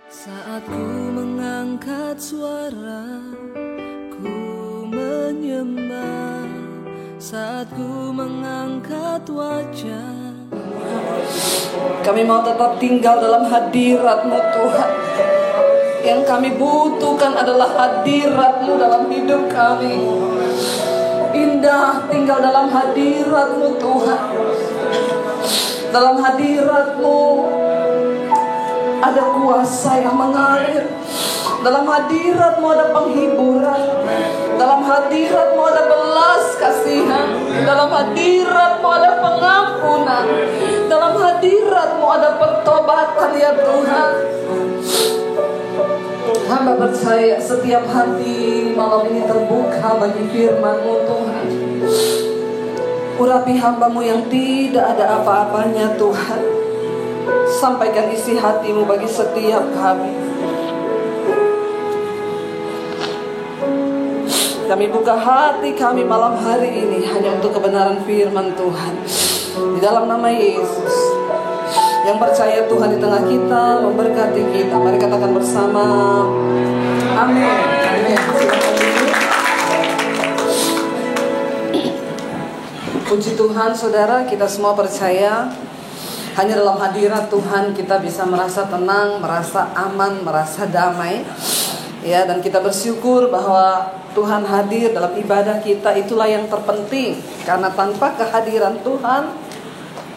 Saat ku mengangkat suara, ku menyembah. Saat ku mengangkat wajah, kami mau tetap tinggal dalam hadirat-Mu Tuhan. Yang kami butuhkan adalah hadirat-Mu dalam hidup kami. Indah tinggal dalam hadirat-Mu Tuhan. Dalam hadirat-Mu ada kuasa yang mengalir. Dalam hadirat-Mu ada penghiburan. Dalam hadirat-Mu ada belas kasihan. Dalam hadirat-Mu ada pengampunan. Dalam hadirat-Mu ada pertobatan ya Tuhan. Hamba percaya setiap hati malam ini terbuka bagi firman-Mu Tuhan. Urapi hamba-Mu yang tidak ada apa-apanya Tuhan. Sampaikan isi hati-Mu bagi setiap kami. Kami buka hati kami malam hari ini hanya untuk kebenaran firman Tuhan. Di dalam nama Yesus. Yang percaya Tuhan di tengah kita, memberkati kita. Mari katakan bersama. Amin. Amin. Puji Tuhan saudara, kita semua percaya hanya dalam hadirat Tuhan kita bisa merasa tenang, merasa aman, merasa damai. Ya, dan kita bersyukur bahwa Tuhan hadir dalam ibadah kita, itulah yang terpenting. Karena tanpa kehadiran Tuhan,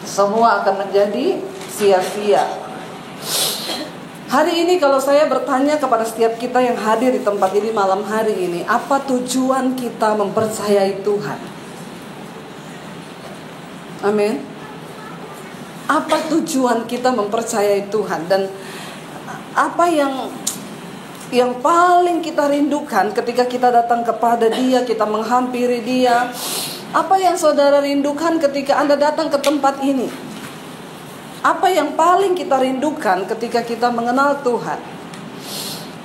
semua akan menjadi sia-sia. Hari ini kalau saya bertanya kepada setiap kita yang hadir di tempat ini malam hari ini, apa tujuan kita mempercayai Tuhan? Amin. Apa tujuan kita mempercayai Tuhan? Dan apa yang paling kita rindukan ketika kita datang kepada Dia, kita menghampiri Dia? Apa yang saudara rindukan ketika Anda datang ke tempat ini? Apa yang paling kita rindukan ketika kita mengenal Tuhan?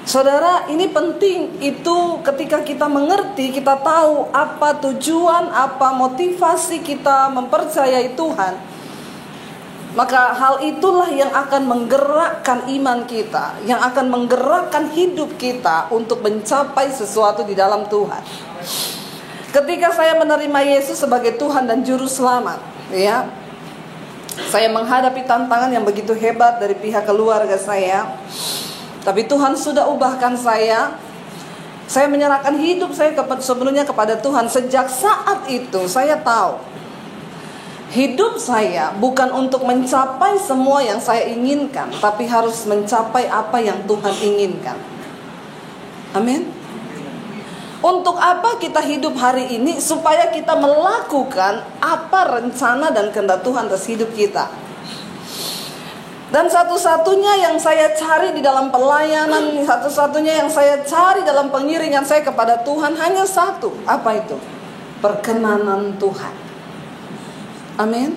Saudara, ini penting itu ketika kita mengerti, kita tahu apa tujuan, apa motivasi kita mempercayai Tuhan. Maka hal itulah yang akan menggerakkan iman kita, yang akan menggerakkan hidup kita untuk mencapai sesuatu di dalam Tuhan. Ketika saya menerima Yesus sebagai Tuhan dan Juru Selamat, ya, saya menghadapi tantangan yang begitu hebat dari pihak keluarga saya. Tapi Tuhan sudah ubahkan saya. Saya menyerahkan hidup saya sebelumnya kepada Tuhan. Sejak saat itu saya tahu hidup saya bukan untuk mencapai semua yang saya inginkan, tapi harus mencapai apa yang Tuhan inginkan. Amin. Untuk apa kita hidup hari ini? Supaya kita melakukan apa rencana dan kehendak Tuhan atas hidup kita. Dan satu-satunya yang saya cari di dalam pelayanan, satu-satunya yang saya cari dalam pengiringan saya kepada Tuhan hanya satu. Apa itu? Perkenanan Tuhan. Amin.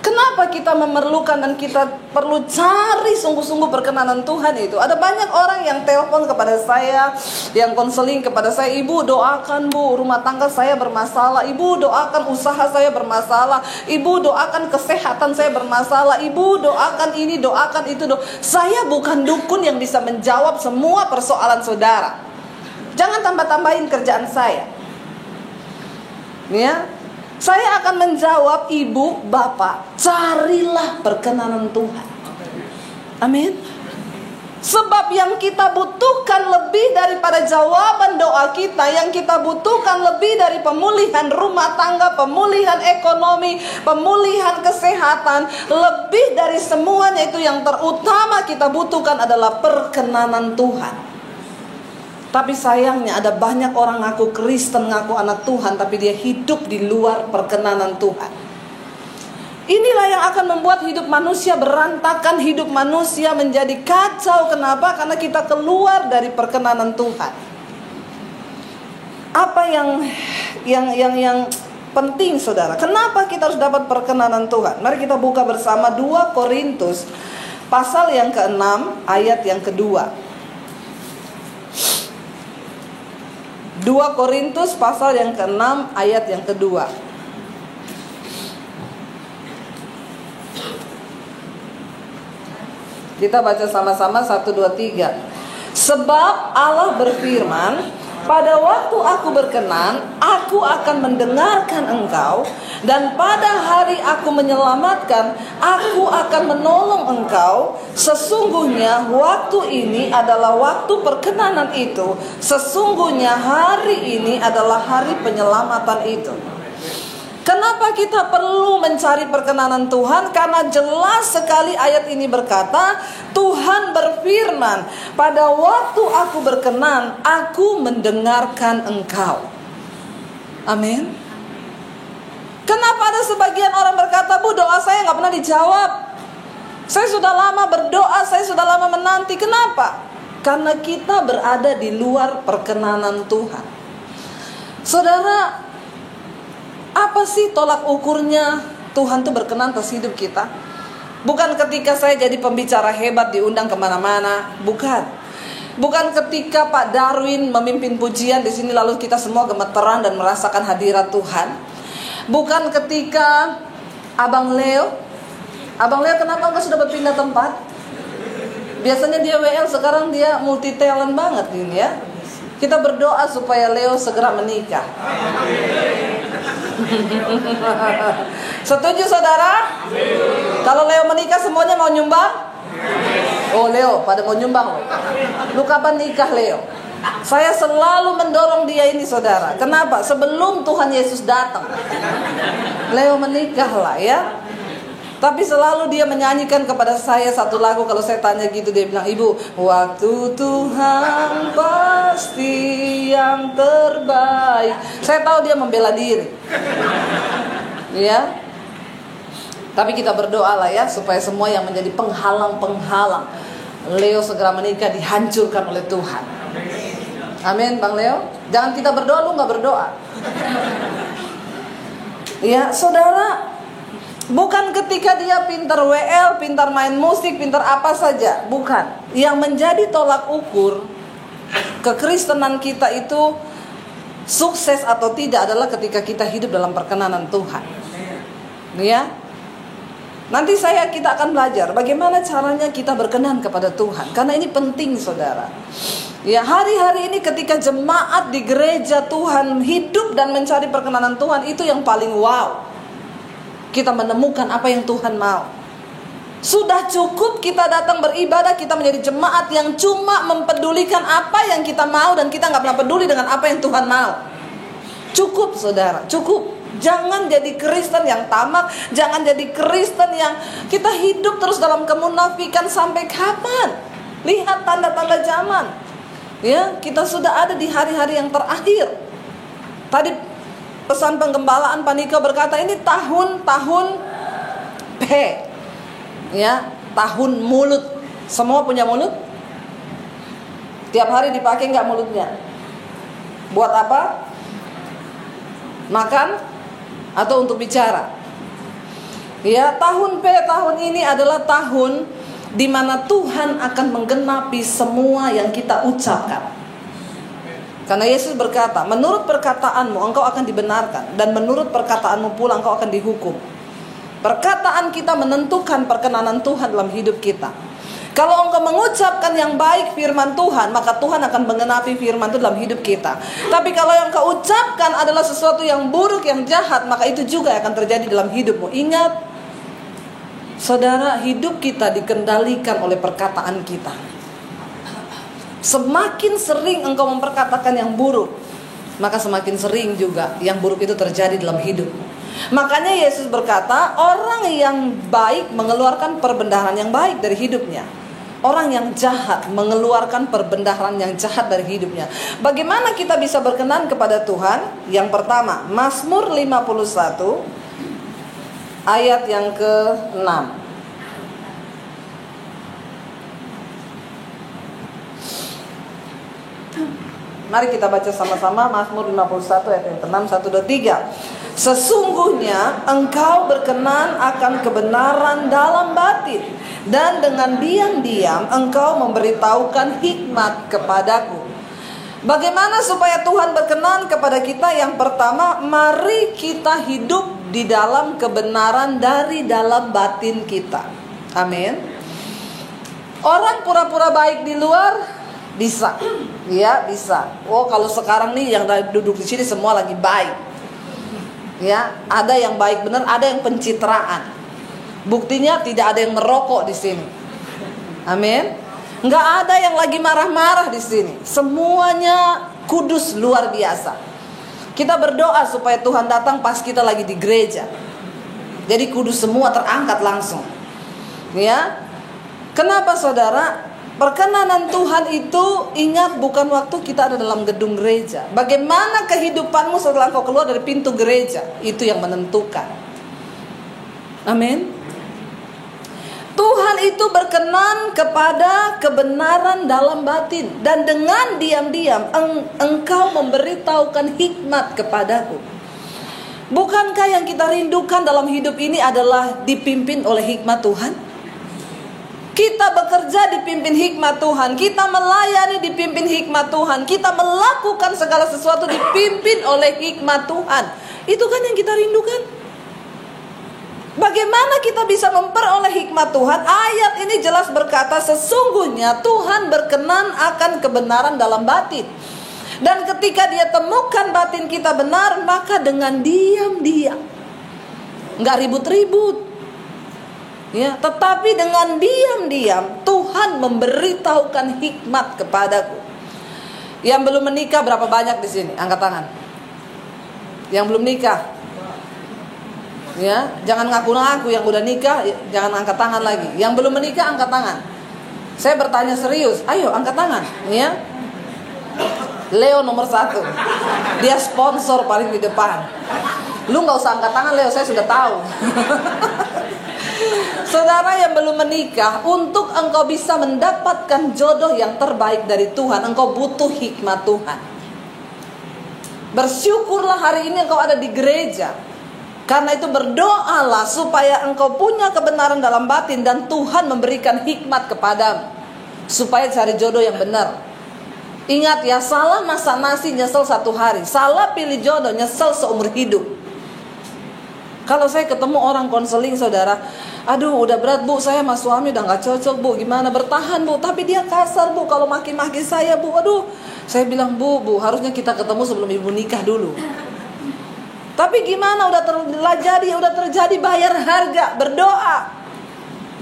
Kenapa kita memerlukan dan kita perlu cari sungguh-sungguh perkenanan Tuhan itu? Ada banyak orang yang telepon kepada saya, yang konseling kepada saya, "Ibu doakan Bu, rumah tangga saya bermasalah. Ibu doakan usaha saya bermasalah. Ibu doakan kesehatan saya bermasalah. Ibu doakan ini, doakan itu." Saya bukan dukun yang bisa menjawab semua persoalan saudara. Jangan tambah-tambahin kerjaan saya. Ya. Saya akan menjawab, ibu, bapak, carilah perkenanan Tuhan. Amin. Sebab yang kita butuhkan lebih daripada jawaban doa kita, yang kita butuhkan lebih dari pemulihan rumah tangga, pemulihan ekonomi, pemulihan kesehatan, lebih dari semuanya itu yang terutama kita butuhkan adalah perkenanan Tuhan. Tapi sayangnya ada banyak orang ngaku Kristen, ngaku anak Tuhan, tapi dia hidup di luar perkenanan Tuhan. Inilah yang akan membuat hidup manusia berantakan, hidup manusia menjadi kacau. Kenapa? Karena kita keluar dari perkenanan Tuhan. Apa yang penting saudara? Kenapa kita harus dapat perkenanan Tuhan? Mari kita buka bersama 2 Korintus pasal yang ke-6 ayat yang kedua. 2 Korintus pasal yang ke-6 ayat yang kedua. Kita baca sama-sama 1, 2, 3. Sebab Allah berfirman, pada waktu aku berkenan, aku akan mendengarkan engkau, dan pada hari aku menyelamatkan, aku akan menolong engkau. Sesungguhnya waktu ini adalah waktu perkenanan itu. Sesungguhnya hari ini adalah hari penyelamatan itu. Kenapa kita perlu mencari perkenanan Tuhan? Karena jelas sekali ayat ini berkata, Tuhan berfirman, pada waktu aku berkenan, aku mendengarkan engkau. Amin. Kenapa ada sebagian orang berkata, Bu, doa saya gak pernah dijawab. Saya sudah lama berdoa, saya sudah lama menanti. Kenapa? Karena kita berada di luar perkenanan Tuhan. Saudara, apa sih tolak ukurnya Tuhan tuh berkenan atas hidup kita? Bukan ketika saya jadi pembicara hebat diundang kemana-mana, bukan. Bukan ketika Pak Darwin memimpin pujian di sini lalu kita semua gemeteran dan merasakan hadirat Tuhan. Bukan ketika Abang Leo kenapa enggak sudah berpindah tempat? Biasanya dia WL, sekarang dia multi talent banget ini ya. Kita berdoa supaya Leo segera menikah. Setuju saudara? Kalau Leo menikah semuanya mau nyumbang? Oh Leo, pada mau nyumbang loh. Lu kapan nikah Leo? Saya selalu mendorong dia ini saudara. Kenapa? Sebelum Tuhan Yesus datang, Leo menikahlah ya. Tapi selalu dia menyanyikan kepada saya satu lagu. Kalau saya tanya gitu, dia bilang, Ibu, waktu Tuhan pasti yang terbaik. Saya tahu dia membela diri ya. Tapi kita berdoa lah ya, supaya semua yang menjadi penghalang-penghalang Leo segera menikah dihancurkan oleh Tuhan. Amin Bang Leo. Jangan kita berdoa, lu gak berdoa. Ya saudara, bukan ketika dia pintar WL, pintar main musik, pintar apa saja. Bukan. Yang menjadi tolak ukur kekristenan kita itu sukses atau tidak adalah ketika kita hidup dalam perkenanan Tuhan. Ya. Nanti kita akan belajar bagaimana caranya kita berkenan kepada Tuhan. Karena ini penting saudara. Ya, hari-hari ini ketika jemaat di gereja Tuhan hidup dan mencari perkenanan Tuhan, itu yang paling wow. Kita menemukan apa yang Tuhan mau. Sudah cukup kita datang beribadah, kita menjadi jemaat yang cuma mempedulikan apa yang kita mau, dan kita gak pernah peduli dengan apa yang Tuhan mau. Cukup saudara, cukup. Jangan jadi Kristen yang tamak. Jangan jadi Kristen yang kita hidup terus dalam kemunafikan. Sampai kapan? Lihat tanda-tanda zaman. Ya, kita sudah ada di hari-hari yang terakhir. Tadi pesan penggembalaan Paniko berkata ini tahun P. Ya, tahun mulut. Semua punya mulut? Tiap hari dipakai enggak mulutnya? Buat apa? Makan atau untuk bicara? Ya, tahun P tahun ini adalah tahun di mana Tuhan akan menggenapi semua yang kita ucapkan. Karena Yesus berkata, menurut perkataanmu engkau akan dibenarkan, dan menurut perkataanmu pula engkau akan dihukum. Perkataan kita menentukan perkenanan Tuhan dalam hidup kita. Kalau engkau mengucapkan yang baik firman Tuhan, maka Tuhan akan menggenapi firman itu dalam hidup kita. Tapi kalau yang engkau ucapkan adalah sesuatu yang buruk, yang jahat, maka itu juga akan terjadi dalam hidupmu. Ingat, saudara, hidup kita dikendalikan oleh perkataan kita. Semakin sering engkau memperkatakan yang buruk, maka semakin sering juga yang buruk itu terjadi dalam hidupmu. Makanya Yesus berkata, orang yang baik mengeluarkan perbendaharaan yang baik dari hidupnya. Orang yang jahat mengeluarkan perbendaharaan yang jahat dari hidupnya. Bagaimana kita bisa berkenan kepada Tuhan? Yang pertama, Mazmur 51 ayat yang ke-6. Mari kita baca sama-sama Mazmur 51 ayat yang ke-6, 1, 2, 3. Sesungguhnya engkau berkenan akan kebenaran dalam batin, dan dengan diam-diam engkau memberitahukan hikmat kepadaku. Bagaimana supaya Tuhan berkenan kepada kita? Yang pertama, mari kita hidup di dalam kebenaran dari dalam batin kita. Amin. Orang pura-pura baik di luar bisa, ya bisa. Oh kalau sekarang nih yang duduk di sini semua lagi baik, ya. Ada yang baik benar, ada yang pencitraan. Buktinya tidak ada yang merokok di sini. Amin. Nggak ada yang lagi marah-marah di sini. Semuanya kudus luar biasa. Kita berdoa supaya Tuhan datang pas kita lagi di gereja. Jadi kudus semua terangkat langsung. Ya. Kenapa saudara? Perkenanan Tuhan itu, ingat, bukan waktu kita ada dalam gedung gereja. Bagaimana kehidupanmu setelah kau keluar dari pintu gereja, itu yang menentukan. Amin. Tuhan itu berkenan kepada kebenaran dalam batin. Dan dengan diam-diam engkau memberitahukan hikmat kepadaku. Bukankah yang kita rindukan dalam hidup ini adalah dipimpin oleh hikmat Tuhan? Kita bekerja dipimpin hikmat Tuhan. Kita melayani dipimpin hikmat Tuhan. Kita melakukan segala sesuatu dipimpin oleh hikmat Tuhan. Itu kan yang kita rindukan. Bagaimana kita bisa memperoleh hikmat Tuhan? Ayat ini jelas berkata, sesungguhnya Tuhan berkenan akan kebenaran dalam batin. Dan ketika dia temukan batin kita benar, maka dengan diam-diam, nggak ribut-ribut, ya, tetapi dengan diam-diam Tuhan memberitahukan hikmat kepadaku. Yang belum menikah berapa banyak di sini? Angkat tangan. Yang belum nikah, ya, jangan ngaku-ngaku. Yang udah nikah jangan angkat tangan lagi. Yang belum menikah angkat tangan. Saya bertanya serius, ayo angkat tangan, ya. Leo nomor 1. Dia sponsor paling di depan. Lu gak usah angkat tangan Leo, saya sudah tahu. Saudara yang belum menikah, untuk engkau bisa mendapatkan jodoh yang terbaik dari Tuhan, engkau butuh hikmat Tuhan. Bersyukurlah hari ini engkau ada di gereja. Karena itu berdoalah supaya engkau punya kebenaran dalam batin dan Tuhan memberikan hikmat kepadamu supaya cari jodoh yang benar. Ingat ya, salah masak nasi nyesel 1 hari, salah pilih jodoh nyesel seumur hidup. Kalau saya ketemu orang konseling saudara, aduh udah berat bu, saya sama suami udah gak cocok bu, gimana, bertahan bu, tapi dia kasar bu, kalau maki-maki saya bu, aduh. Saya bilang bu, harusnya kita ketemu sebelum ibu nikah dulu. Tapi gimana, udah terjadi, bayar harga, berdoa.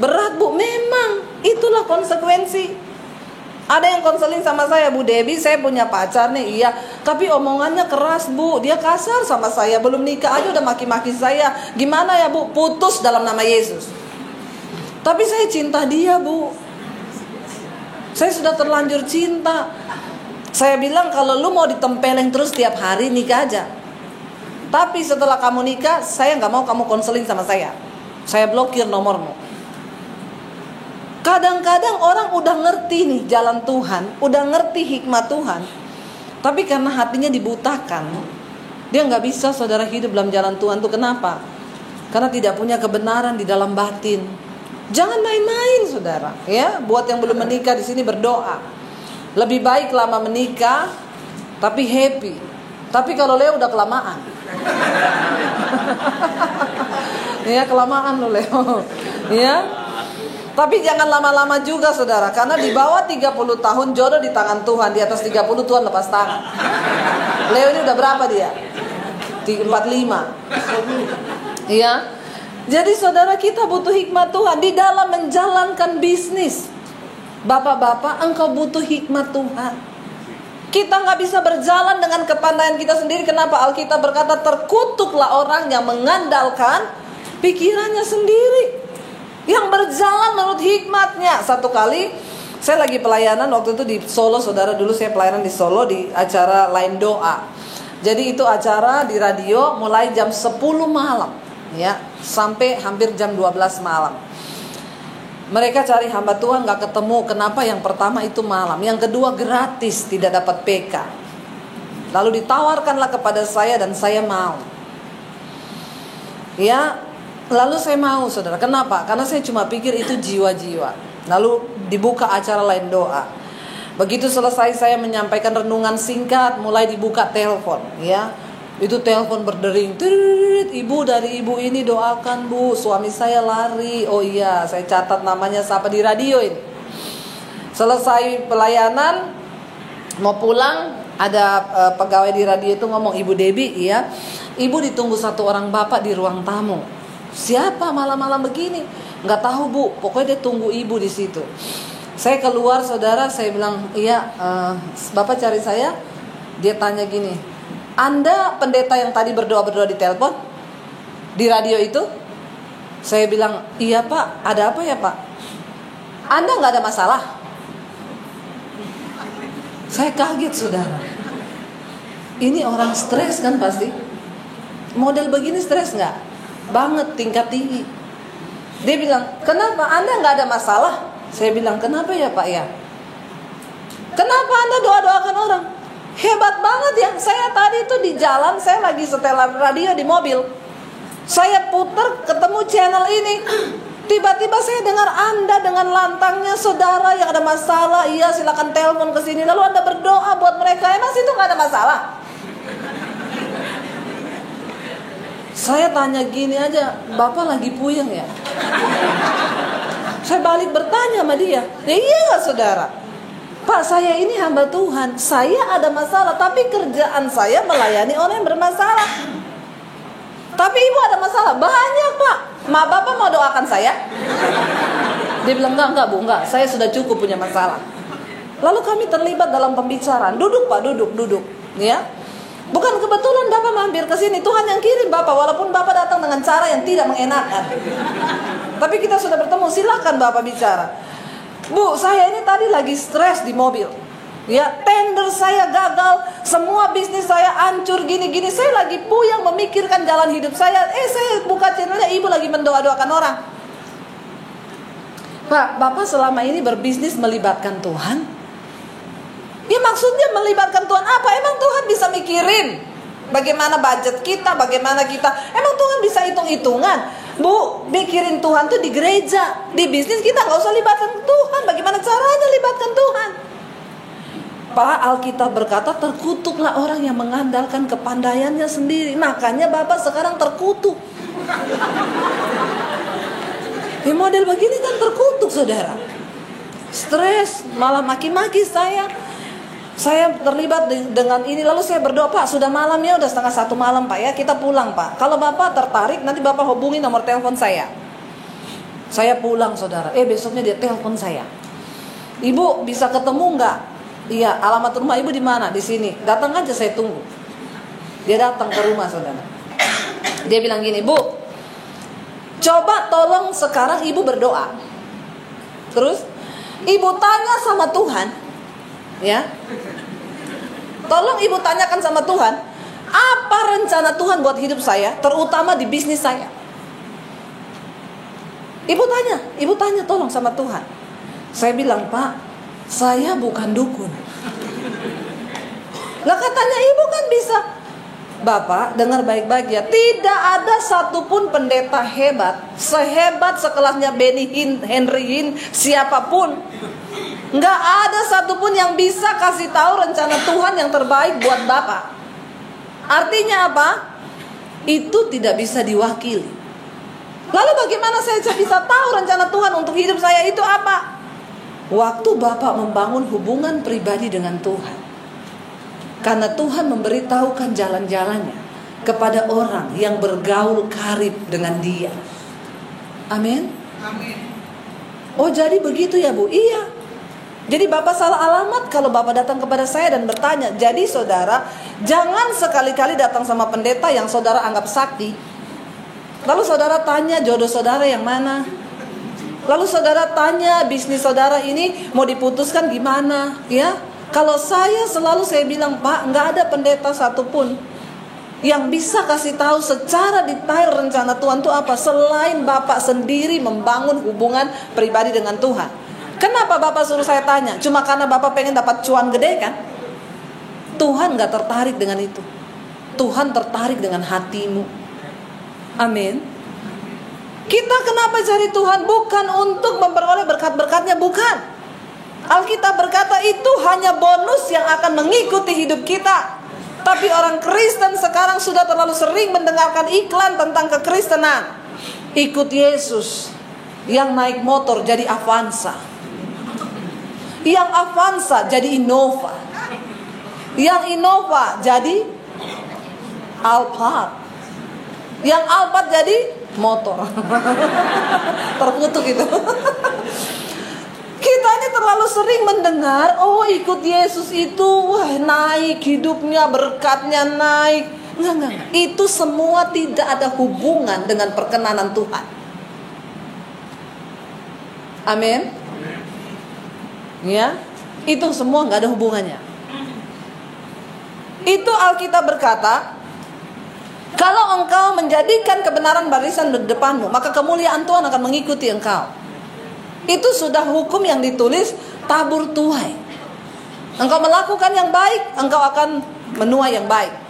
Berat bu, memang itulah konsekuensi. Ada yang konseling sama saya, Bu Debbie, saya punya pacar nih, iya, tapi omongannya keras bu, dia kasar sama saya, belum nikah aja udah maki-maki saya. Gimana ya bu? Putus dalam nama Yesus. Tapi saya cinta dia bu, saya sudah terlanjur cinta. Saya bilang kalau lu mau ditempeleng terus tiap hari, nikah aja. Tapi setelah kamu nikah, saya gak mau kamu konseling sama saya blokir nomormu. Kadang-kadang orang udah ngerti nih jalan Tuhan, udah ngerti hikmat Tuhan, tapi karena hatinya dibutakan, dia gak bisa saudara hidup dalam jalan Tuhan. Itu kenapa? Karena tidak punya kebenaran di dalam batin. Jangan main-main saudara, ya. Buat yang belum menikah di sini berdoa. Lebih baik lama menikah tapi happy. Tapi kalau Leo udah kelamaan. Ya, kelamaan lo Leo. Ya. Tapi jangan lama-lama juga saudara, karena di bawah 30 tahun jodoh di tangan Tuhan, di atas 30 Tuhan lepas tangan. Leo ini udah berapa dia? 45. Iya. Jadi saudara, kita butuh hikmat Tuhan di dalam menjalankan bisnis. Bapak-bapak, engkau butuh hikmat Tuhan. Kita gak bisa berjalan dengan kepandaian kita sendiri. Kenapa? Alkitab berkata, terkutuklah orang yang mengandalkan pikirannya sendiri, yang berjalan menurut hikmatnya. Satu kali saya lagi pelayanan waktu itu di Solo saudara, dulu saya pelayanan di Solo di acara Lain Doa. Jadi itu acara di radio mulai jam 10 malam, ya, sampai hampir jam 12 malam. Mereka cari hamba Tuhan gak ketemu. Kenapa? Yang pertama itu malam, yang kedua gratis, tidak dapat PK. Lalu ditawarkanlah kepada saya dan saya mau, ya. Lalu saya mau saudara. Kenapa? Karena saya cuma pikir itu jiwa-jiwa. Lalu dibuka acara Lain Doa. Begitu selesai saya menyampaikan renungan singkat, mulai dibuka telepon, ya. Itu telepon berdering. Ibu, dari ibu ini doakan bu, suami saya lari. Oh iya, saya catat namanya siapa di radio ini. Selesai pelayanan, mau pulang, ada pegawai di radio itu ngomong, Ibu Debbie, iya, Ibu ditunggu satu orang bapak di ruang tamu. Siapa malam-malam begini? Nggak tahu Bu, pokoknya dia tunggu Ibu di situ. Saya keluar saudara, saya bilang, iya, bapak cari saya. Dia tanya gini, Anda pendeta yang tadi berdoa-berdoa di telepon, di radio itu? Saya bilang, iya Pak, ada apa ya Pak? Anda nggak ada masalah? Saya kaget saudara. Ini orang stres kan pasti. Model begini stres nggak? Banget, tingkat tinggi. Dia bilang, kenapa Anda nggak ada masalah? Saya bilang, kenapa ya Pak ya? Kenapa Anda doa-doakan orang? Hebat banget ya. Saya tadi itu di jalan, saya lagi setelan radio di mobil. Saya putar ketemu channel ini. Tiba-tiba saya dengar Anda dengan lantangnya, saudara yang ada masalah, iya silakan telepon ke sini. Lalu Anda berdoa buat mereka. Emang situ nggak ada masalah? Saya tanya gini aja, Bapak lagi puyeng ya? Saya balik bertanya sama dia, ya iya nggak saudara? Pak, saya ini hamba Tuhan, saya ada masalah, tapi kerjaan saya melayani orang yang bermasalah. Tapi Ibu ada masalah? Banyak Pak. Bapak mau doakan saya? Dia bilang, enggak Bu, enggak. Saya sudah cukup punya masalah. Lalu kami terlibat dalam pembicaraan. Duduk Pak, duduk. Ya. Bukan kebetulan Bapak mampir ke sini. Tuhan yang kirim Bapak, walaupun Bapak datang dengan cara yang tidak mengenakan. Tapi kita sudah bertemu, silakan Bapak bicara. Bu, saya ini tadi lagi stres di mobil. Ya, tender saya gagal, semua bisnis saya hancur gini-gini. Saya lagi puyeng memikirkan jalan hidup saya. Saya buka channelnya, Ibu lagi mendoa-doakan orang. Pak, Bapak selama ini berbisnis melibatkan Tuhan? Ya maksudnya melibatkan Tuhan apa? Emang Tuhan bisa mikirin bagaimana budget kita, bagaimana kita? Emang Tuhan bisa hitung-hitungan? Bu, mikirin Tuhan tuh di gereja. Di bisnis kita gak usah libatkan Tuhan. Bagaimana caranya libatkan Tuhan? Pak, Alkitab berkata terkutuklah orang yang mengandalkan kepandaiannya sendiri. Makanya Bapak sekarang terkutuk. Di model begini kan terkutuk saudara. Stres, malah maki-maki saya. Saya terlibat dengan ini. Lalu saya berdoa, Pak sudah malam ya, udah 1:30 malam Pak ya, kita pulang Pak. Kalau Bapak tertarik nanti Bapak hubungi nomor telepon saya. Saya pulang saudara. Besoknya dia telepon saya. Ibu bisa ketemu nggak? Iya, alamat rumah Ibu di mana? Di sini. Datang aja, saya tunggu. Dia datang ke rumah saudara. Dia bilang gini, Bu, coba tolong sekarang Ibu berdoa. Terus Ibu tanya sama Tuhan, ya. Tolong Ibu tanyakan sama Tuhan, apa rencana Tuhan buat hidup saya, terutama di bisnis saya. Ibu tanya tolong sama Tuhan. Saya bilang, Pak, saya bukan dukun. Lah katanya Ibu kan bisa. Bapak dengar baik-baik ya, tidak ada satupun pendeta hebat sehebat sekelasnya Benny Hinn, Henry Hinn, siapapun. Nggak ada satupun yang bisa kasih tahu rencana Tuhan yang terbaik buat Bapak. Artinya apa? Itu tidak bisa diwakili. Lalu bagaimana saya bisa tahu rencana Tuhan untuk hidup saya itu apa? Waktu Bapak membangun hubungan pribadi dengan Tuhan. Karena Tuhan memberitahukan jalan-jalannya kepada orang yang bergaul karib dengan Dia. Amin. Oh jadi begitu ya Bu? Iya. Jadi Bapak salah alamat kalau Bapak datang kepada saya dan bertanya. Jadi saudara, jangan sekali-kali datang sama pendeta yang saudara anggap sakti. Lalu saudara tanya jodoh saudara yang mana? Lalu saudara tanya bisnis saudara ini mau diputuskan gimana? Ya, kalau saya bilang, Pak, nggak ada pendeta satupun yang bisa kasih tahu secara detail rencana Tuhan itu apa selain Bapak sendiri membangun hubungan pribadi dengan Tuhan. Kenapa Bapak suruh saya tanya? Cuma karena Bapak pengen dapat cuan gede kan? Tuhan nggak tertarik dengan itu. Tuhan tertarik dengan hatimu. Amin. Kita kenapa cari Tuhan? Bukan untuk memperoleh berkat-berkatnya, bukan. Alkitab berkata itu hanya bonus yang akan mengikuti hidup kita. Tapi orang Kristen sekarang sudah terlalu sering mendengarkan iklan tentang kekristenan. Ikut Yesus yang naik motor jadi Avanza, Yang Avanza jadi Innova. Yang Innova jadi Alphard. Yang Alphard jadi motor. Terkutuk itu. Kita ini terlalu sering mendengar, oh ikut Yesus itu wah naik hidupnya, berkatnya naik. Enggak. Itu semua tidak ada hubungan dengan perkenanan Tuhan. Amin. Ya, itu semua nggak ada hubungannya. Itu Alkitab berkata, kalau engkau menjadikan kebenaran barisan di depanmu, maka kemuliaan Tuhan akan mengikuti engkau. Itu sudah hukum yang ditulis tabur tuai. Engkau melakukan yang baik, engkau akan menuai yang baik.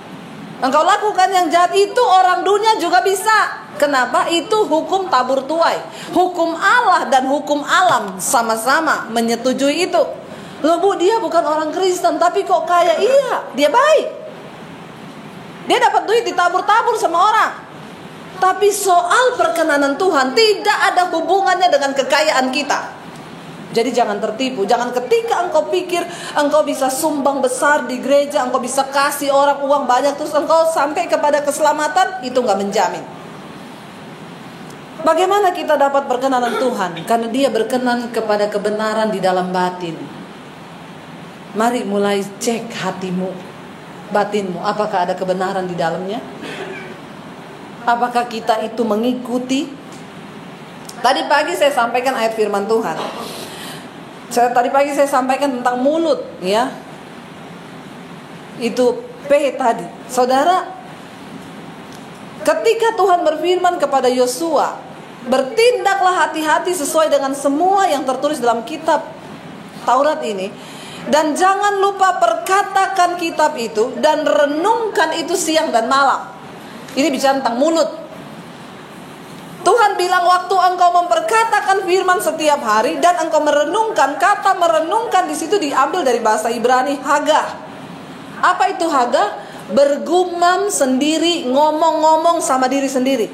Engkau lakukan yang jahat, itu orang dunia juga bisa. Kenapa? Itu hukum tabur tuai. Hukum Allah dan hukum alam sama-sama menyetujui itu. Loh Bu, dia bukan orang Kristen tapi kok kaya? Iya, dia baik. Dia dapat duit ditabur-tabur sama orang. Tapi soal perkenanan Tuhan tidak ada hubungannya dengan kekayaan kita. Jadi jangan tertipu. Jangan ketika engkau pikir engkau bisa sumbang besar di gereja, engkau bisa kasih orang uang banyak, terus engkau sampai kepada keselamatan, itu gak menjamin. Bagaimana kita dapat perkenanan Tuhan? Karena dia berkenan kepada kebenaran di dalam batin. Mari mulai cek hatimu, batinmu. Apakah ada kebenaran di dalamnya? Apakah kita itu mengikuti? Tadi pagi saya sampaikan ayat firman Tuhan. Tadi pagi saya sampaikan tentang mulut, ya. Itu P tadi. Saudara, ketika Tuhan berfirman kepada Yosua, bertindaklah hati-hati sesuai dengan semua yang tertulis dalam kitab Taurat ini, dan jangan lupa perkatakan kitab itu dan renungkan itu siang dan malam. Ini bicara tentang mulut. Tuhan bilang waktu engkau memperkatakan firman setiap hari dan engkau merenungkan, kata merenungkan di situ diambil dari bahasa Ibrani hagah. Apa itu hagah? Bergumam sendiri, ngomong-ngomong sama diri sendiri.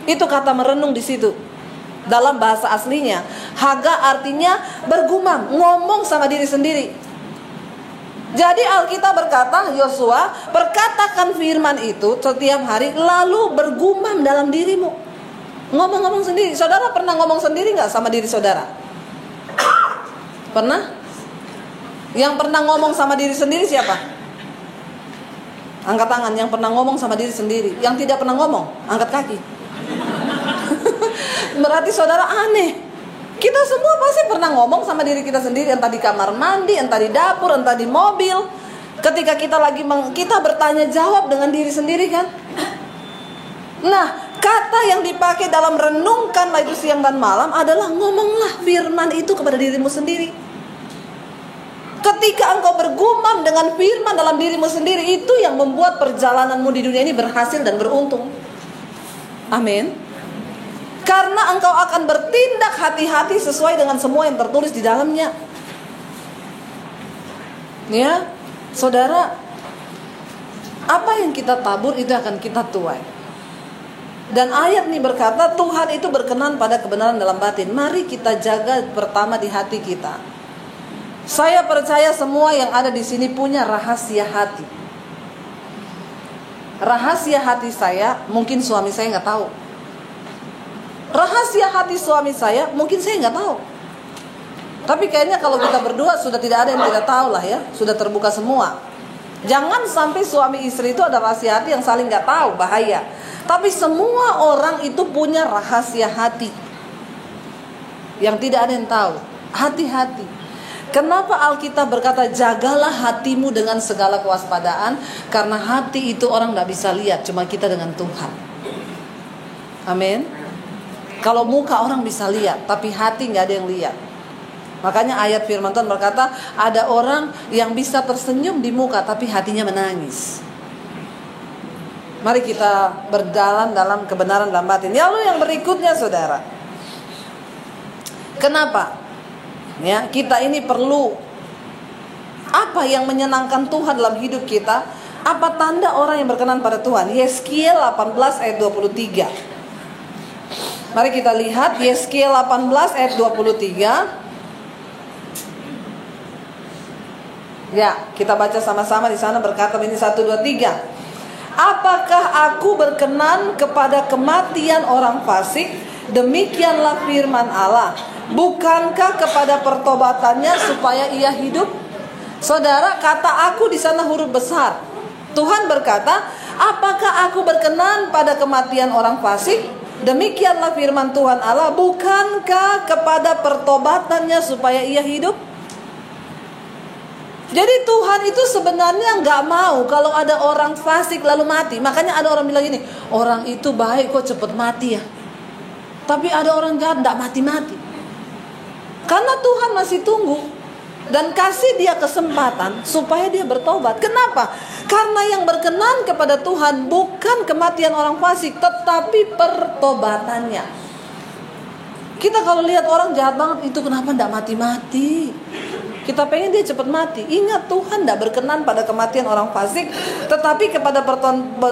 Itu kata merenung di situ. Dalam bahasa aslinya, hagah artinya bergumam, ngomong sama diri sendiri. Jadi Alkitab berkata, Yosua, perkatakan firman itu setiap hari, lalu bergumam dalam dirimu. Ngomong-ngomong sendiri. Saudara pernah ngomong sendiri gak sama diri saudara? Pernah? Yang pernah ngomong sama diri sendiri siapa? Angkat tangan. Yang pernah ngomong sama diri sendiri. Yang tidak pernah ngomong, angkat kaki. Berarti saudara aneh. Kita semua pasti pernah ngomong sama diri kita sendiri, entah di kamar mandi, entah di dapur, entah di mobil. Ketika kita lagi kita bertanya jawab dengan diri sendiri kan. Nah, kata yang dipakai dalam renungkanlah itu siang dan malam adalah ngomonglah firman itu kepada dirimu sendiri. Ketika engkau bergumam dengan firman dalam dirimu sendiri, itu yang membuat perjalananmu di dunia ini berhasil dan beruntung. Amin. Karena engkau akan bertindak hati-hati sesuai dengan semua yang tertulis di dalamnya. Ya, saudara, apa yang kita tabur itu akan kita tuai. Dan ayat ini berkata Tuhan itu berkenan pada kebenaran dalam batin. Mari kita jaga pertama di hati kita. Saya percaya semua yang ada di sini punya rahasia hati. Rahasia hati saya mungkin suami saya nggak tahu. Rahasia hati suami saya mungkin saya nggak tahu. Tapi kayaknya kalau kita berdua sudah tidak ada yang tidak tahu lah ya. Sudah terbuka semua. Jangan sampai suami istri itu ada rahasia hati yang saling nggak tahu, bahaya. Tapi semua orang itu punya rahasia hati yang tidak ada yang tahu. Hati-hati. Kenapa Alkitab berkata jagalah hatimu dengan segala kewaspadaan? Karena hati itu orang nggak bisa lihat, cuma kita dengan Tuhan. Amin. Kalau muka orang bisa lihat, tapi hati nggak ada yang lihat. Makanya ayat firman Tuhan berkata, ada orang yang bisa tersenyum di muka, tapi hatinya menangis. Mari kita berjalan dalam kebenaran dalam batin. Lalu yang berikutnya, saudara, kenapa? Ya, kita ini perlu apa yang menyenangkan Tuhan dalam hidup kita? Apa tanda orang yang berkenan pada Tuhan? Yeskiel 18 ayat 23. Mari kita lihat Yeskiel 18 ayat 23. Ya, kita baca sama-sama di sana berkata ini 1, 2, 3. Apakah aku berkenan kepada kematian orang fasik? Demikianlah firman Allah. Bukankah kepada pertobatannya supaya ia hidup? Saudara, kata aku di sana huruf besar. Tuhan berkata, apakah aku berkenan pada kematian orang fasik? Demikianlah firman Tuhan Allah. Bukankah kepada pertobatannya supaya ia hidup? Jadi Tuhan itu sebenarnya nggak mau kalau ada orang fasik lalu mati. Makanya ada orang bilang gini, orang itu baik kok cepat mati ya. Tapi ada orang jahat nggak mati-mati. Karena Tuhan masih tunggu dan kasih dia kesempatan supaya dia bertobat. Kenapa? Karena yang berkenan kepada Tuhan bukan kematian orang fasik, tetapi pertobatannya. Kita kalau lihat orang jahat banget, itu kenapa tidak mati-mati? Kita pengen dia cepat mati. Ingat, Tuhan tidak berkenan pada kematian orang fasik, tetapi kepada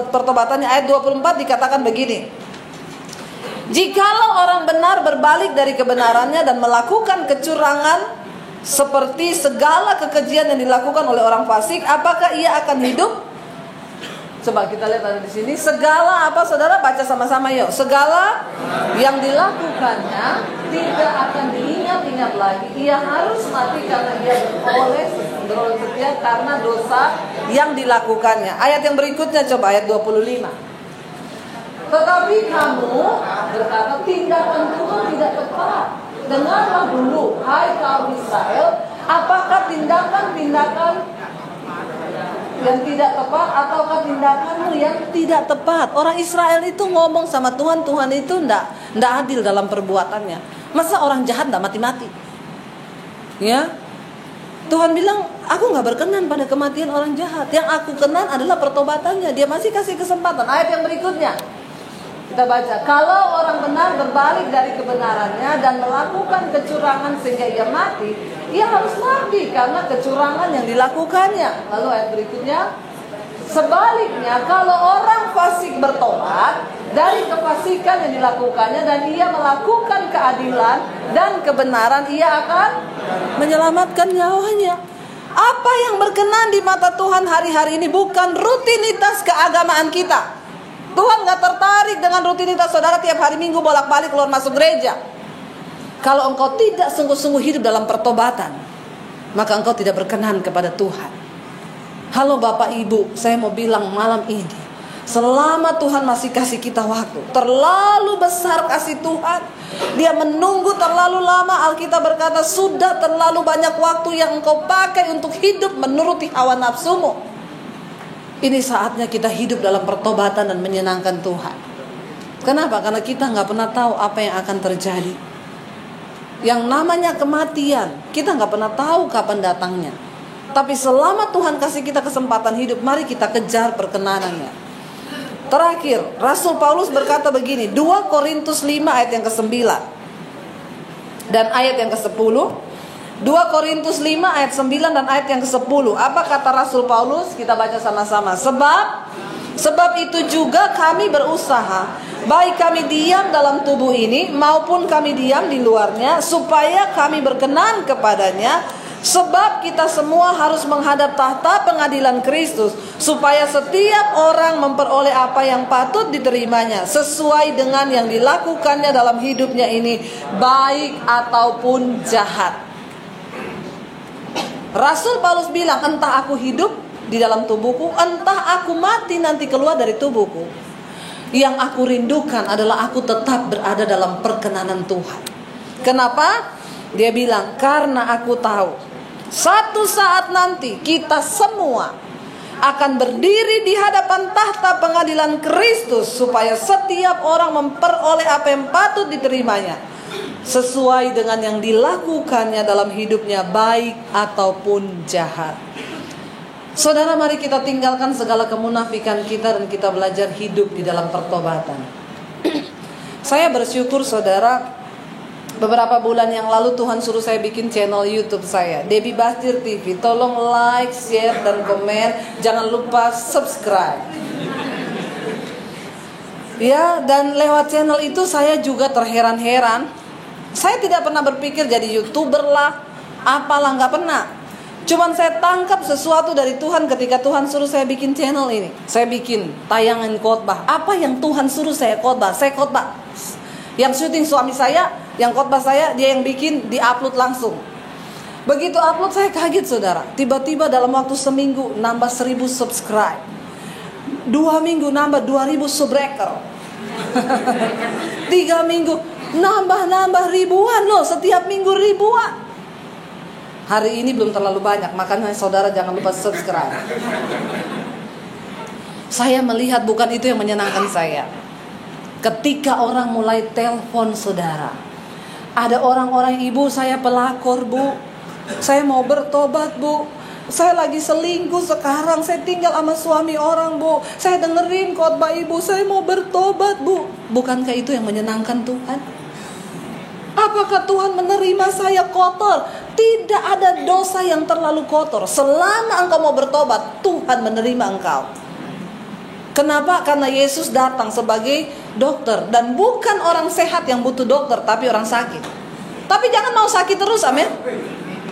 pertobatannya. Ayat 24 dikatakan begini. Jikalau orang benar berbalik dari kebenarannya dan melakukan kecurangan seperti segala kekejian yang dilakukan oleh orang fasik, apakah ia akan hidup? Coba kita lihat ada di sini. Segala apa, saudara? Baca sama-sama yuk. Segala yang dilakukannya tidak akan diingat-ingat lagi. Ia harus mati karena ia beroleh setia karena dosa yang dilakukannya. Ayat yang berikutnya coba, ayat 25. Tetapi kamu berkata tindakan Tuhan tidak tepat. Dengarlah dulu, hai kaum Israel, apakah tindakan-tindakan yang tidak tepat ataukah tindakanmu yang tidak tepat? Orang Israel itu ngomong sama Tuhan, Tuhan itu ndak adil dalam perbuatannya. Masa orang jahat ndak mati-mati? Ya, Tuhan bilang, aku nggak berkenan pada kematian orang jahat. Yang aku kenan adalah pertobatannya. Dia masih kasih kesempatan. Ayat yang berikutnya kita baca, kalau orang benar berbalik dari kebenarannya dan melakukan kecurangan sehingga ia mati, ia harus mati karena kecurangan yang dilakukannya. Lalu ayat berikutnya, sebaliknya kalau orang fasik bertobat dari kefasikan yang dilakukannya dan ia melakukan keadilan dan kebenaran, ia akan menyelamatkan nyawanya. Apa yang berkenan di mata Tuhan hari-hari ini bukan rutinitas keagamaan kita. Tuhan gak tertarik dengan rutinitas saudara tiap hari Minggu bolak-balik keluar masuk gereja. Kalau engkau tidak sungguh-sungguh hidup dalam pertobatan, maka engkau tidak berkenan kepada Tuhan. Halo Bapak Ibu, saya mau bilang malam ini, selama Tuhan masih kasih kita waktu, terlalu besar kasih Tuhan, Dia menunggu terlalu lama. Alkitab berkata, sudah terlalu banyak waktu yang engkau pakai untuk hidup menuruti hawa nafsumu. Ini saatnya kita hidup dalam pertobatan dan menyenangkan Tuhan. Kenapa? Karena kita gak pernah tahu apa yang akan terjadi. Yang namanya kematian, kita gak pernah tahu kapan datangnya. Tapi selama Tuhan kasih kita kesempatan hidup, mari kita kejar perkenanannya. Terakhir, Rasul Paulus berkata begini, 2 Korintus 5 ayat yang ke-9 dan ayat yang ke-10. 2 Korintus 5 ayat 9 dan ayat yang ke-10. Apa kata Rasul Paulus? Kita baca sama-sama. Sebab itu juga kami berusaha, baik kami diam dalam tubuh ini maupun kami diam di luarnya, supaya kami berkenan kepadanya. Sebab kita semua harus menghadap tahta pengadilan Kristus, supaya setiap orang memperoleh apa yang patut diterimanya sesuai dengan yang dilakukannya dalam hidupnya ini, baik ataupun jahat. Rasul Paulus bilang, entah aku hidup di dalam tubuhku, entah aku mati nanti keluar dari tubuhku, yang aku rindukan adalah aku tetap berada dalam perkenanan Tuhan. Kenapa? Dia bilang, karena aku tahu satu saat nanti kita semua akan berdiri di hadapan tahta pengadilan Kristus, supaya setiap orang memperoleh apa yang patut diterimanya sesuai dengan yang dilakukannya dalam hidupnya, baik ataupun jahat. Saudara, mari kita tinggalkan segala kemunafikan kita dan kita belajar hidup di dalam pertobatan. Saya bersyukur saudara, beberapa bulan yang lalu Tuhan suruh saya bikin channel YouTube saya, Debbie Bastir TV. Tolong like, share, dan komen. Jangan lupa subscribe. Ya, dan lewat channel itu saya juga terheran-heran. Saya tidak pernah berpikir jadi YouTuber lah, apalah, nggak pernah. Cuman saya tangkap sesuatu dari Tuhan ketika Tuhan suruh saya bikin channel ini. Saya bikin tayangan khotbah. Apa yang Tuhan suruh saya khotbah? Saya khotbah. Yang syuting suami saya, yang khotbah saya, dia yang bikin, di-upload langsung. Begitu upload saya kaget saudara. Tiba-tiba dalam waktu seminggu nambah 1000 subscribe. 2 minggu nambah 2000 subbreaker. 3 minggu nambah ribuan loh. Setiap minggu ribuan. Hari ini belum terlalu banyak, makanya saudara jangan lupa subscribe. Saya melihat bukan itu yang menyenangkan saya. Ketika orang mulai telepon saudara. Ada orang-orang, ibu saya pelakor bu, saya mau bertobat bu, saya lagi selingkuh sekarang, saya tinggal sama suami orang bu, saya dengerin khotbah ibu, saya mau bertobat bu. Bukankah itu yang menyenangkan Tuhan? Apakah Tuhan menerima saya kotor? Tidak ada dosa yang terlalu kotor. Selama engkau mau bertobat, Tuhan menerima engkau. Kenapa? Karena Yesus datang sebagai dokter. Dan bukan orang sehat yang butuh dokter, tapi orang sakit. Tapi jangan mau sakit terus, amin.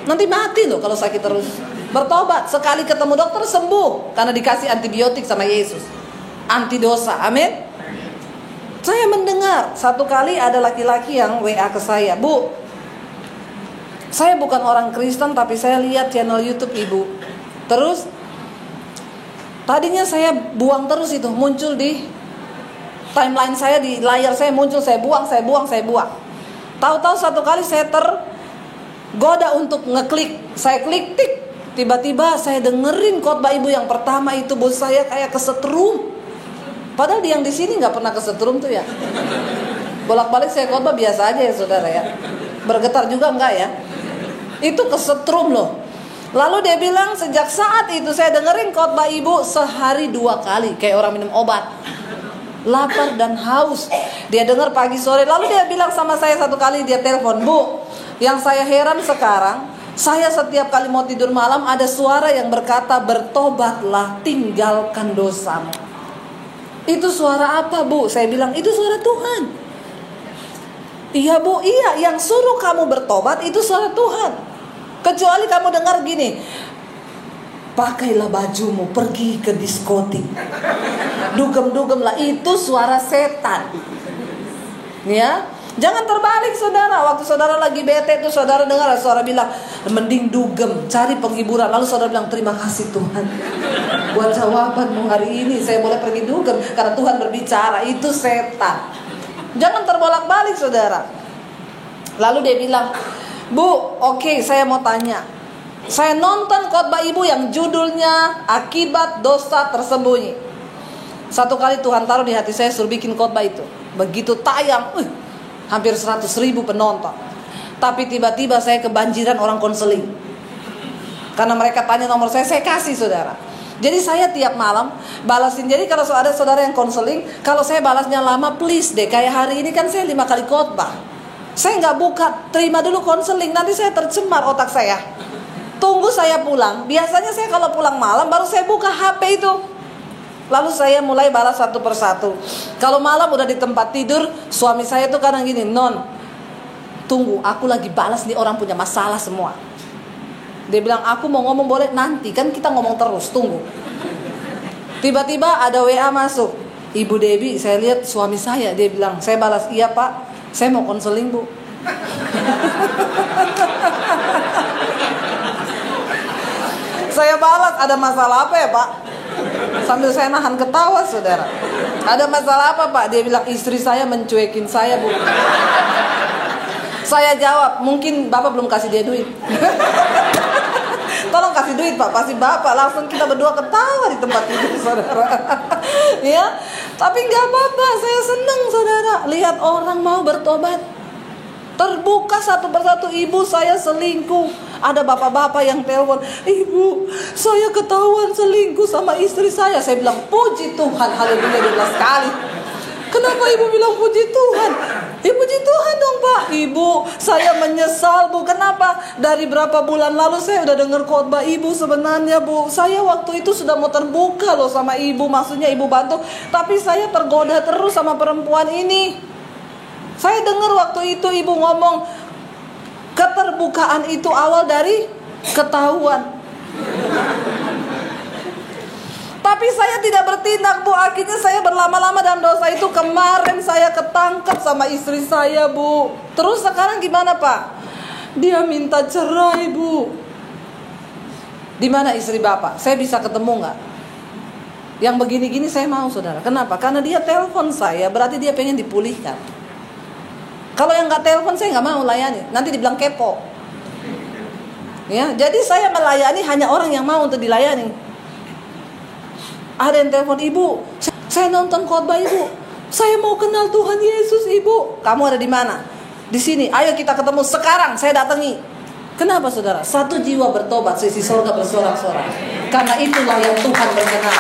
Nanti mati loh kalau sakit terus. Bertobat, sekali ketemu dokter sembuh. Karena dikasih antibiotik sama Yesus. Anti dosa, amin. Saya mendengar satu kali ada laki-laki yang WA ke saya, bu, saya bukan orang Kristen tapi saya lihat channel YouTube ibu. Terus tadinya saya buang terus itu, muncul di timeline saya, di layar saya muncul, saya buang. Tahu-tahu satu kali saya tergoda untuk ngeklik, saya klik tik, tiba-tiba saya dengerin khotbah ibu yang pertama itu, bos saya kayak kesetrum. Padahal yang di sini nggak pernah kesetrum tuh ya. Bolak-balik saya khotbah biasa aja ya saudara ya. Bergetar juga enggak ya. Itu kesetrum loh. Lalu dia bilang sejak saat itu saya dengerin khotbah ibu sehari 2 kali. Kayak orang minum obat. Lapar dan haus. Dia dengar pagi sore. Lalu dia bilang sama saya satu kali, dia telepon, bu, yang saya heran sekarang, saya setiap kali mau tidur malam ada suara yang berkata, bertobatlah, tinggalkan dosamu. Itu suara apa bu? Saya bilang itu suara Tuhan. Iya bu, iya, yang suruh kamu bertobat itu suara Tuhan. Kecuali kamu dengar gini, pakailah bajumu, pergi ke diskotik, dugem-dugem lah, itu suara setan. Ya, jangan terbalik saudara. Waktu saudara lagi bete tuh saudara dengar suara bilang, mending dugem, cari penghiburan. Lalu saudara bilang, terima kasih Tuhan buat jawabanmu hari ini, saya boleh pergi dugem karena Tuhan berbicara. Itu setan. Jangan terbolak-balik saudara. Lalu dia bilang, bu, oke, saya mau tanya. Saya nonton khotbah ibu yang judulnya Akibat Dosa Tersembunyi. Satu kali Tuhan taruh di hati saya suruh bikin khotbah itu. Begitu tayang, hampir 100.000 penonton. Tapi tiba-tiba saya kebanjiran orang konseling. Karena mereka tanya nomor saya kasih saudara. Jadi saya tiap malam balasin. Jadi kalau ada saudara yang konseling, kalau saya balasnya lama, please deh. Kayak hari ini kan saya 5 kali khotbah. Saya nggak buka, terima dulu konseling. Nanti saya tercemar otak saya. Tunggu saya pulang. Biasanya saya kalau pulang malam baru saya buka HP itu. Lalu saya mulai balas satu persatu. Kalau malam udah di tempat tidur, suami saya tuh kadang gini, non, tunggu, aku lagi balas nih, orang punya masalah semua. Dia bilang, aku mau ngomong boleh nanti, kan kita ngomong terus, tunggu. Tiba-tiba ada WA masuk, Ibu Debbie, saya lihat suami saya. Dia bilang, saya balas, iya pak, saya mau konseling bu. Saya balas, ada masalah apa ya pak? Sambil saya nahan ketawa saudara. Ada masalah apa pak? Dia bilang, istri saya mencuekin saya bu. Saya jawab, mungkin bapak belum kasih dia duit. Tolong kasih duit pak, pasti bapak. Langsung kita berdua ketawa di tempat tidur saudara. Ya, tapi nggak apa-apa, saya senang saudara lihat orang mau bertobat. Terbuka satu persatu, ibu saya selingkuh. Ada bapak-bapak yang telepon, ibu saya ketahuan selingkuh sama istri saya. Saya bilang puji Tuhan, haleluya 12 kali. Kenapa ibu bilang puji Tuhan? Ya puji Tuhan dong pak. Ibu saya menyesal bu. Kenapa? Dari berapa bulan lalu saya udah dengar khotbah ibu sebenarnya bu. Saya waktu itu sudah mau terbuka loh sama ibu. Maksudnya ibu bantu. Tapi saya tergoda terus sama perempuan ini. Saya dengar waktu itu ibu ngomong, keterbukaan itu awal dari ketahuan. Tapi saya tidak bertindak, Bu. Akhirnya saya berlama-lama dalam dosa itu. Kemarin saya ketangkap sama istri saya, Bu. Terus sekarang gimana, Pak? Dia minta cerai, Bu. Di mana istri Bapak? Saya bisa ketemu nggak? Yang begini-gini saya mau, saudara. Kenapa? Karena dia telepon saya, berarti dia pengen dipulihkan. Kalau yang nggak telepon, saya nggak mau layani. Nanti dibilang kepo. Ya, jadi saya melayani hanya orang yang mau untuk dilayani. Ada yang telepon, Ibu, saya nonton khotbah Ibu, saya mau kenal Tuhan Yesus, Ibu. Kamu ada di mana? Di sini. Ayo kita ketemu sekarang. Saya datangi. Kenapa, saudara? Satu jiwa bertobat, sisi surga bersorak-sorak. Karena itulah yang Tuhan berkenan.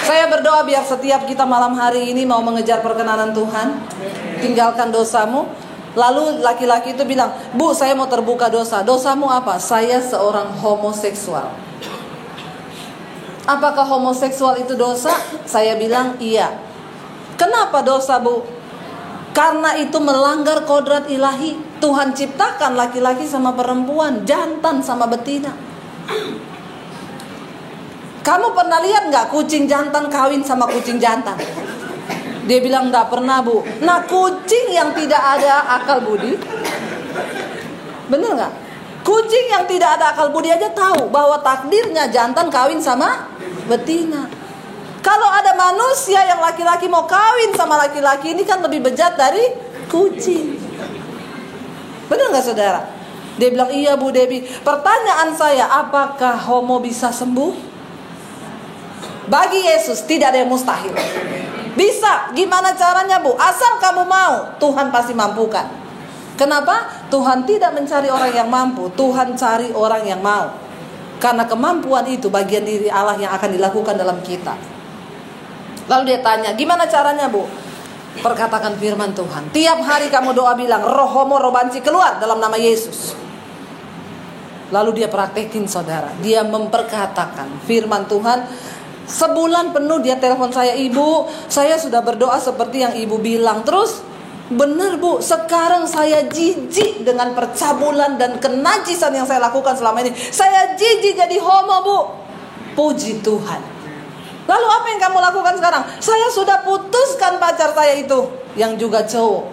Saya berdoa biar setiap kita malam hari ini mau mengejar perkenanan Tuhan. Tinggalkan dosamu. Lalu laki-laki itu bilang, Bu, saya mau terbuka dosa. Dosamu apa? Saya seorang homoseksual. Apakah homoseksual itu dosa? Saya bilang iya. Kenapa dosa, Bu? Karena itu melanggar kodrat ilahi. Tuhan ciptakan laki-laki sama perempuan, jantan sama betina. Kamu pernah lihat gak kucing jantan kawin sama kucing jantan? Dia bilang gak pernah, Bu. Nah, kucing yang tidak ada akal budi, bener gak? Kucing yang tidak ada akal budi aja tahu bahwa takdirnya jantan kawin sama betina. Kalau ada manusia yang laki-laki mau kawin sama laki-laki, ini kan lebih bejat dari kucing. Benar gak, saudara? Dia bilang, iya, Bu Debbie. Pertanyaan saya, apakah homo bisa sembuh? Bagi Yesus tidak ada yang mustahil. Bisa. Gimana caranya, Bu? Asal kamu mau, Tuhan pasti mampukan. Kenapa? Tuhan tidak mencari orang yang mampu, Tuhan cari orang yang mau. Karena kemampuan itu bagian diri Allah yang akan dilakukan dalam kita. Lalu dia tanya, gimana caranya, Bu? Perkatakan firman Tuhan. Tiap hari kamu doa bilang, roh homo, roh banci keluar dalam nama Yesus. Lalu dia praktekin, saudara. Dia memperkatakan firman Tuhan. Sebulan penuh dia telepon saya, Ibu, saya sudah berdoa seperti yang Ibu bilang. Terus, benar, Bu, sekarang saya jijik dengan percabulan dan kenajisan yang saya lakukan selama ini. Saya jijik jadi homo, Bu. Puji Tuhan. Lalu apa yang kamu lakukan sekarang? Saya sudah putuskan pacar saya itu, yang juga cowok.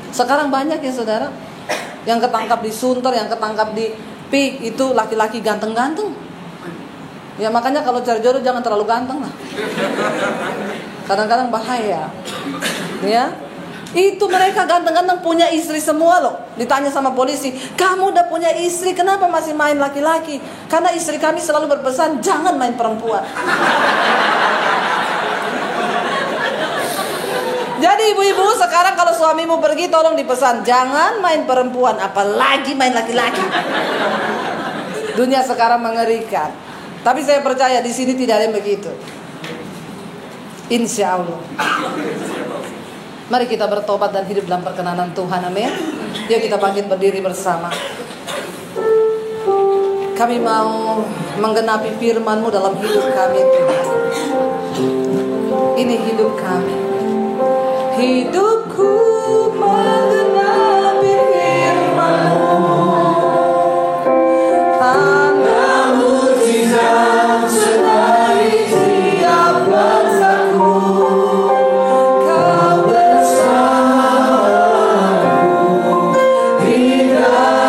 Sekarang banyak ya, saudara, yang ketangkap di Sunter, yang ketangkap di Pik, itu laki-laki ganteng-ganteng. Ya makanya kalau cari jodoh jangan terlalu ganteng lah. Kadang-kadang bahaya. Ya. Itu mereka ganteng-ganteng punya istri semua loh. Ditanya sama polisi, kamu udah punya istri, kenapa masih main laki-laki? Karena istri kami selalu berpesan, jangan main perempuan. Jadi ibu-ibu sekarang kalau suamimu pergi, tolong dipesan, jangan main perempuan, apalagi main laki-laki. Dunia sekarang mengerikan. Tapi saya percaya di sini tidak ada yang begitu. Insya Allah. Mari kita bertobat dan hidup dalam perkenanan Tuhan, amin. Yuk kita bangkit berdiri bersama. Kami mau menggenapi firman-Mu dalam hidup kami, Tuhan. Ini hidup kami. Hidupku menggenapi firman-Mu. Tanda mukjizat sertai tiap langkahku. Hidupku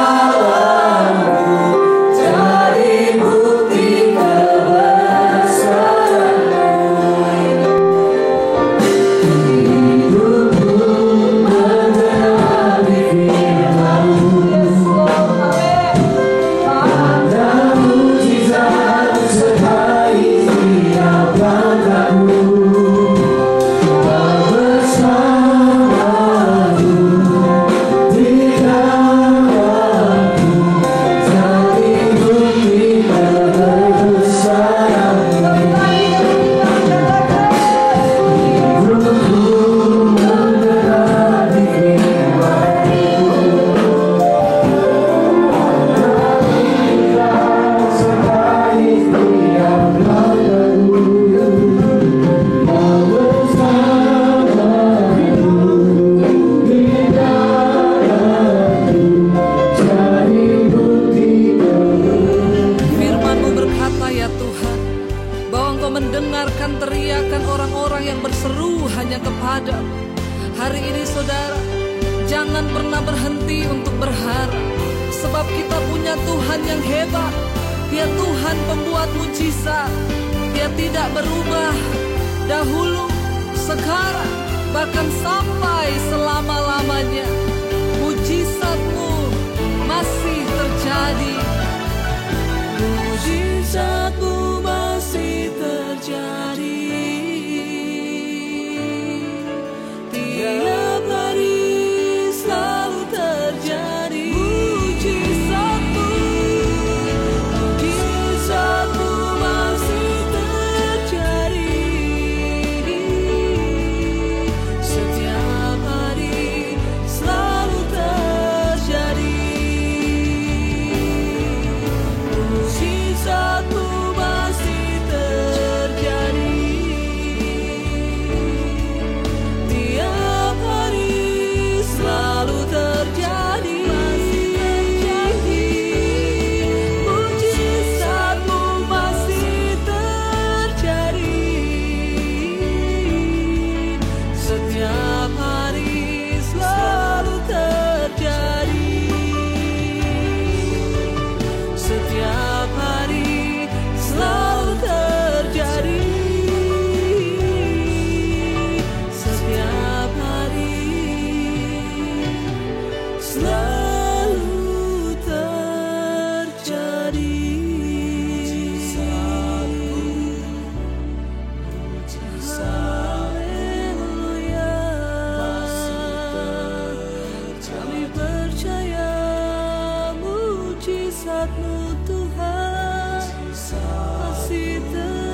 yang berseru hanya kepada-Mu. Hari ini saudara, jangan pernah berhenti untuk berharap, sebab kita punya Tuhan yang hebat. Dia Tuhan pembuat mujizat. Dia tidak berubah, dahulu, sekarang, bahkan sampai selama-lamanya. Mujizat-Mu masih terjadi. Mujizat-Mu masih terjadi. Tiap hari selalu terjadi. Mujizat-Mu, mujizat-Mu masih terjadi. Setiap hari selalu terjadi. Mujizat-Mu masih terjadi. Tiap hari selalu terjadi. Mujizat-Mu masih terjadi. Setiap hari selalu terjadi. Setiap hari selalu terjadi. Setiap hari selalu terjadi. Haleluya. Kami percaya mujizat-Mu Tuhan masih terjadi.